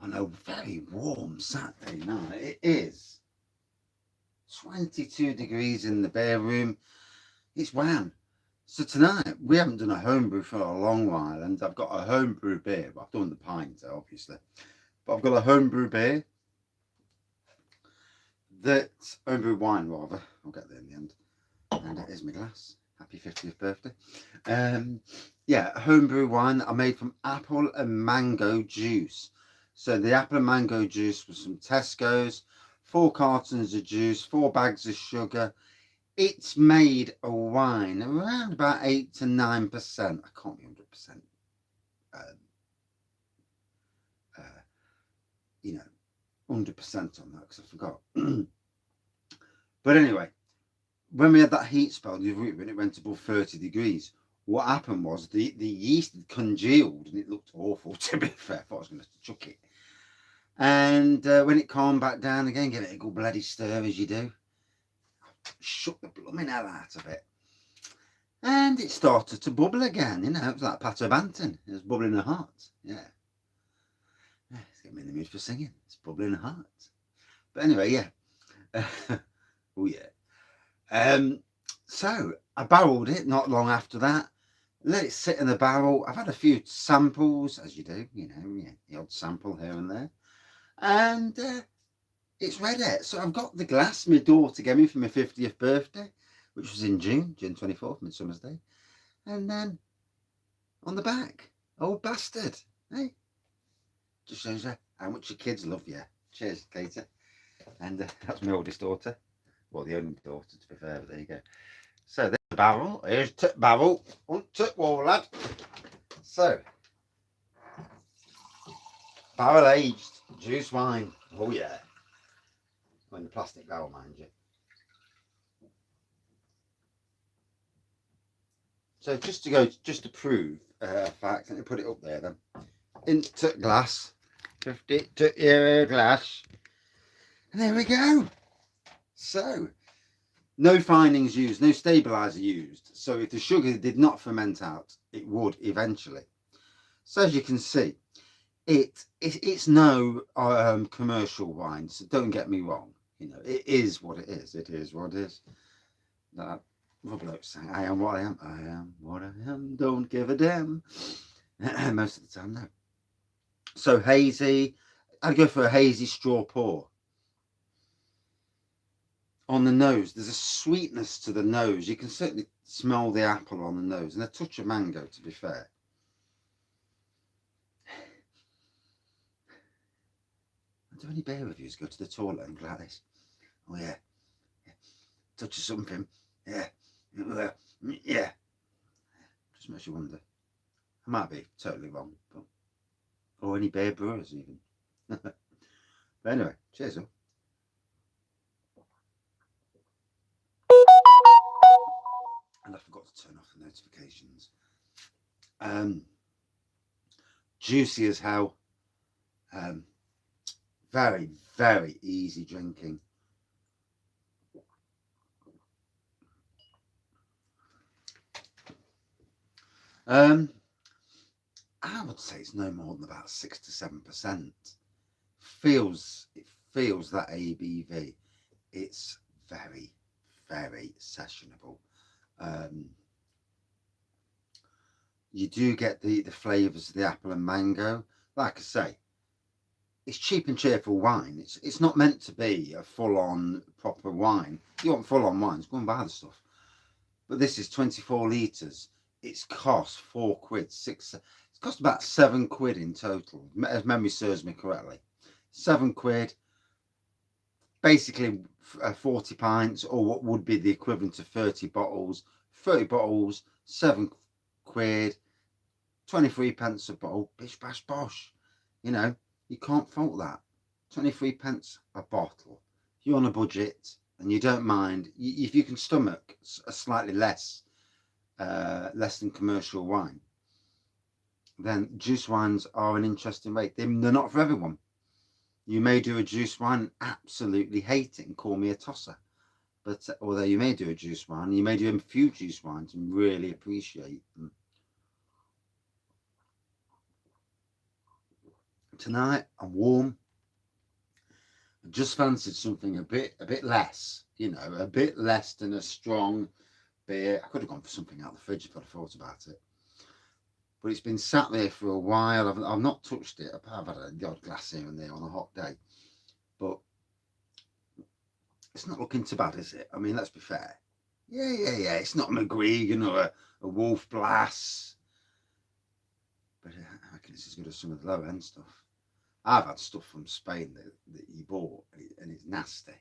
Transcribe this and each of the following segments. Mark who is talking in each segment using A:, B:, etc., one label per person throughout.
A: on a very warm Saturday night. It is 22 degrees in the beer room. It's wham. So tonight, we haven't done a homebrew for a long while, and I've got a homebrew beer. Well, I've done the pint, obviously. But I've got a homebrew beer. Homebrew wine, rather. I'll get there in the end. And it is my glass. Happy 50th birthday. Yeah, homebrew wine that I made from apple and mango juice. So the apple and mango juice was from Tesco's. 4 cartons of juice, 4 bags of sugar. It's made a wine around about 8 to 9%. I can't be 100%. 100% on that because I forgot. But anyway, when we had that heat spell the other week, when it went above 30 degrees, what happened was the yeast had congealed and it looked awful, to be fair. I thought I was going to chuck it. And when it calmed back down again, give it a good bloody stir as you do. Shut the blooming hell out of it. And it started to bubble again, it was like Pato Banton. It was bubbling a heart, yeah. It's getting me in the mood for singing. It's bubbling a heart. But anyway, yeah. Oh, yeah. So I barreled it not long after that. Let it sit in the barrel. I've had a few samples, as you do, the odd sample here and there. And it's ready. So I've got the glass my daughter gave me for my 50th birthday, which was in June 24th, Midsummer's Day. And then on the back, old bastard, hey? Just shows you how much your kids love you. Cheers, Katie. And that's my oldest daughter. Well, the only daughter, to be fair, but there you go. So there's the barrel. Here's the barrel. On to wall, lad. So, barrel aged juice wine. Oh, yeah. Well, in the plastic barrel, mind you. So just to prove a fact, let me put it up there then. Into glass. 50 to your glass. And there we go. So, no finings used, no stabilizer used. So if the sugar did not ferment out, it would eventually. So as you can see, it's no commercial wine. So don't get me wrong. It is what it is. It is what it is. That Rob Lowe saying, "I am what I am. I am what I am. Don't give a damn." Most of the time, no. So hazy. I'd go for a hazy straw pour. On the nose, there's a sweetness to the nose. You can certainly smell the apple on the nose and a touch of mango, to be fair. Do any beer reviews go to the toilet and go like this? Oh yeah, touch of something, yeah. Just makes you wonder. I might be totally wrong, but or any beer brewers even. But anyway, cheers up. And I forgot to turn off the notifications. Juicy as hell. Very, very easy drinking. I would say it's no more than about 6 to 7%. It feels that ABV. It's very, very sessionable. You do get the flavours of the apple and mango. Like I say, it's cheap and cheerful wine. It's not meant to be a full-on proper wine. If you want full-on wines, go and buy the stuff. But this is 24 litres. It's cost £4, it's cost about £7 in total, as memory serves me correctly. £7, basically 40 pints, or what would be the equivalent of 30 bottles. 30 bottles, £7, 23 pence a bottle, bish bash bosh. You can't fault that. 23 pence a bottle. If you're on a budget and you don't mind, if you can stomach a slightly less than commercial wine, then juice wines are an interesting way. They're not for everyone. You may do a juice wine and absolutely hate it and call me a tosser. But although you may do a juice wine, you may do a few juice wines and really appreciate them. Tonight I'm warm. I just fancied something a bit less, you know, a bit less than a strong beer. I could have gone for something out of the fridge if I'd thought about it. But it's been sat there for a while. I've not touched it. I've had the odd glass here and there on a hot day. But it's not looking too bad, is it? I mean, let's be fair. Yeah. It's not a McGuigan or a Wolf Blass. But I reckon it's as good as some of the low end stuff. I've had stuff from Spain that you bought and it's nasty.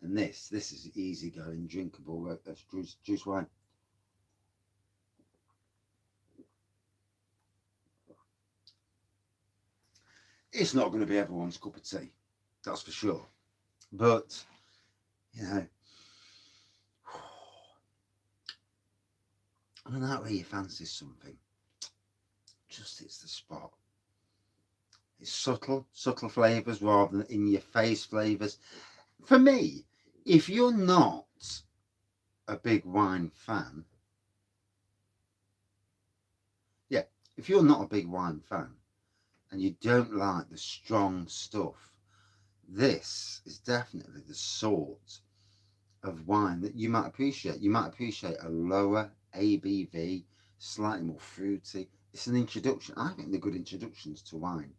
A: And this is easy going, drinkable juice wine. It's not going to be everyone's cup of tea, that's for sure. But, you know, on that way you fancy something, just hits the spot. It's subtle flavours rather than in your face flavours. For me, if you're not a big wine fan, if you're not a big wine fan and you don't like the strong stuff, this is definitely the sort of wine that you might appreciate. You might appreciate a lower ABV, slightly more fruity. It's an introduction. I think they're good introductions to wine.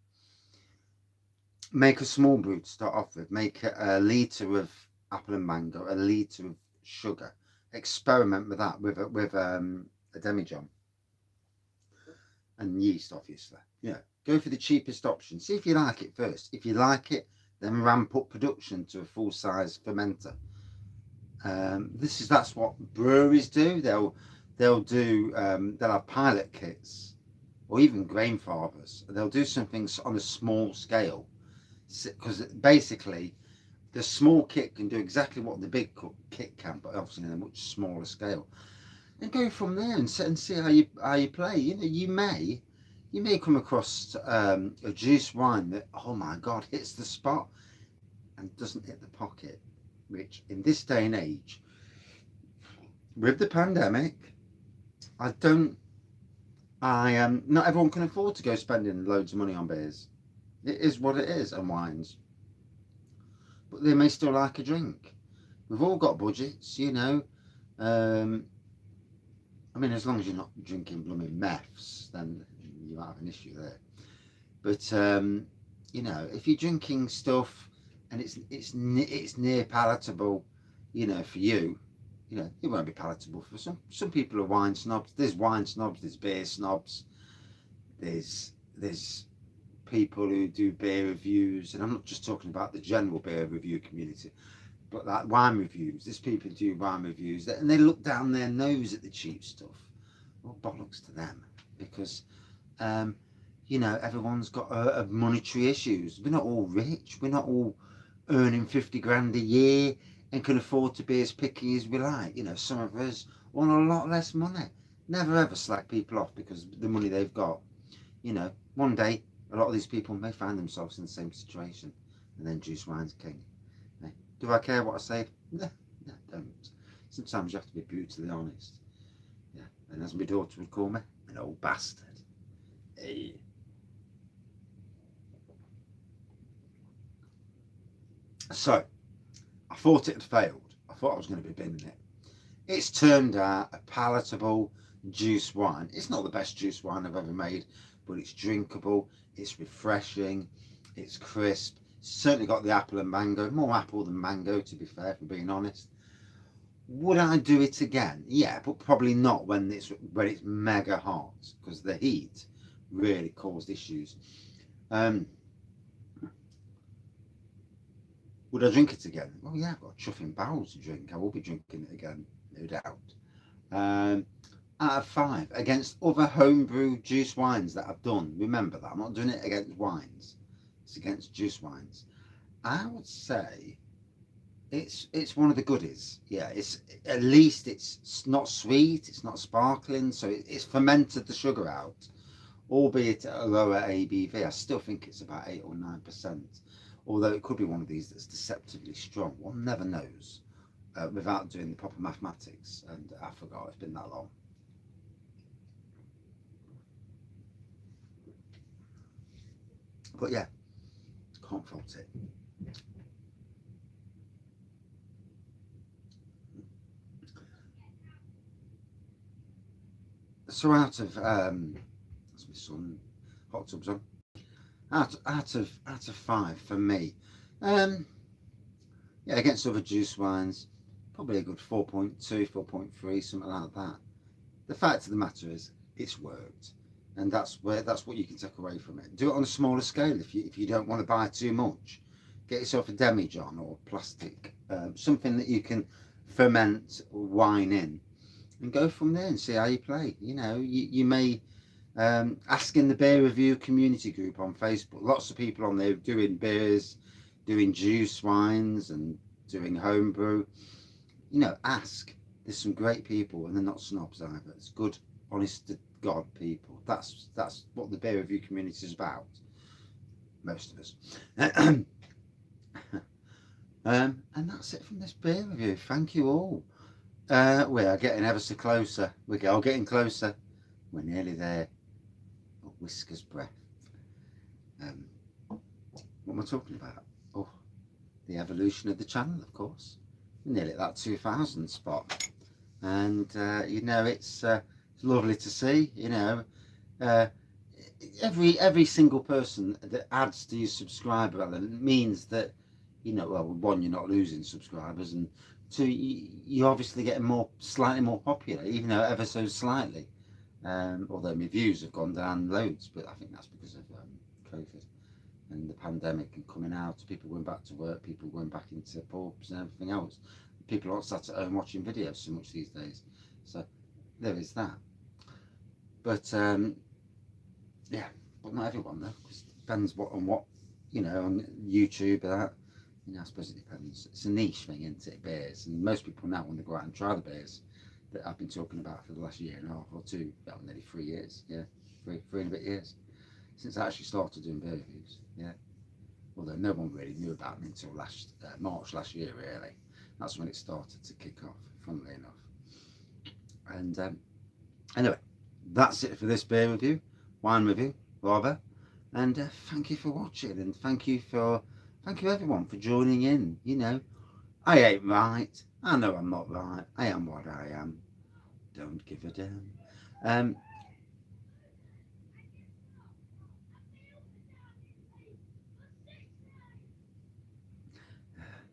A: Make a small brew to start off with. Make a litre of apple and mango, a litre of sugar. Experiment with that with a demijohn and yeast, obviously. Yeah, go for the cheapest option. See if you like it first. If you like it, then ramp up production to a full-size fermenter. That's what breweries do. They'll have pilot kits or even grain fathers. They'll do something on a small scale because basically the small kit can do exactly what the big kit can, but obviously on a much smaller scale. And go from there and see how you play. You know, you may come across a juice wine that, oh my god, hits the spot and doesn't hit the pocket. Which in this day and age, with the pandemic, not everyone can afford to go spending loads of money on beers. It is what it is, and wines. But they may still like a drink. We've all got budgets, you know. I mean, as long as you're not drinking blooming meths, then you might have an issue there. But you know, if you're drinking stuff and it's near palatable, you know, for you, you know, it won't be palatable for some people are wine snobs. There's wine snobs. There's beer snobs. There's people who do beer reviews, and I'm not just talking about the general beer review community, but like wine reviews. There's people who do wine reviews and they look down their nose at the cheap stuff. Well, bollocks to them, because you know, everyone's got monetary issues. We're not all rich. We're not all earning 50 grand a year and can afford to be as picky as we like. You know, some of us want a lot less money. Never ever slack people off because of the money they've got. You know, one day a lot of these people may find themselves in the same situation, and then juice wine's king. Do I care what I say? No, don't. Sometimes you have to be brutally honest. Yeah, and as my daughter would call me, an old bastard. Hey. So, I thought it had failed. I thought I was going to be binning it. It's turned out a palatable juice wine. It's not the best juice wine I've ever made, but it's drinkable, it's refreshing, it's crisp. Certainly got the apple and mango, more apple than mango, to be fair, if I'm being honest. Would I do it again? Yeah, but probably not when it's mega hot, because the heat really caused issues. Would I drink it again? Well, yeah, I've got a chuffing barrel to drink. I will be drinking it again, no doubt. Out of 5 against other homebrew juice wines that I've done. Remember that I'm not doing it against wines; it's against juice wines. I would say it's one of the goodies. Yeah, it's at least it's not sweet, it's not sparkling, so it's fermented the sugar out, albeit at a lower ABV. I still think it's about 8 or 9%. Although it could be one of these that's deceptively strong. One never knows without doing the proper mathematics. And I forgot, it's been that long. But yeah, can't fault it. So out of that's my son, hot tubs on. Out of 5 for me, yeah, against other juice wines, probably a good 4.2, 4.3, something like that. The fact of the matter is, it's worked, and that's what you can take away from it. Do it on a smaller scale if you don't want to buy too much. Get yourself a demijohn or plastic, something that you can ferment wine in, and go from there and see how you play. You know, you may ask in the beer review community group on Facebook. Lots of people on there doing beers, doing juice wines, and doing homebrew. You know, ask. There's some great people, and they're not snobs either. It's good, honest to God people. That's what the beer review community is about. Most of us. And that's it from this beer review. Thank you all. We are getting ever so closer. We're all getting closer. We're nearly there. A whisker's breath. What am I talking about? Oh, the evolution of the channel, of course. We're nearly at that 2000 spot. And you know, it's lovely to see. You know, every single person that adds to your subscriber element means that, you know, well, one, you're not losing subscribers, and two, you're obviously getting slightly more popular, even though ever so slightly. Although my views have gone down loads, but I think that's because of COVID and the pandemic and coming out, people going back to work, people going back into pubs and everything else. People aren't sat at home watching videos so much these days, so there is that. But yeah, but not everyone though, because it depends on what, you know, on YouTube or that. You know, I suppose it depends. It's a niche thing, isn't it, beers? And most people now want to go out and try the beers that I've been talking about for the last year and a half or two, well, nearly 3 years, yeah, three and a bit years, since I actually started doing beer reviews, yeah. Although no one really knew about me until March last year, really. That's when it started to kick off, funnily enough. And anyway, that's it for this beer review, wine review, rather. And thank you for watching, and thank you everyone for joining in. You know, I ain't right. I know I'm not right. I am what I am. Don't give a damn.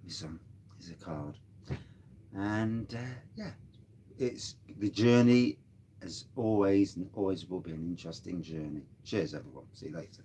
A: My son is a card. And yeah, it's the journey, as always, and always will be an interesting journey. Cheers, everyone. See you later.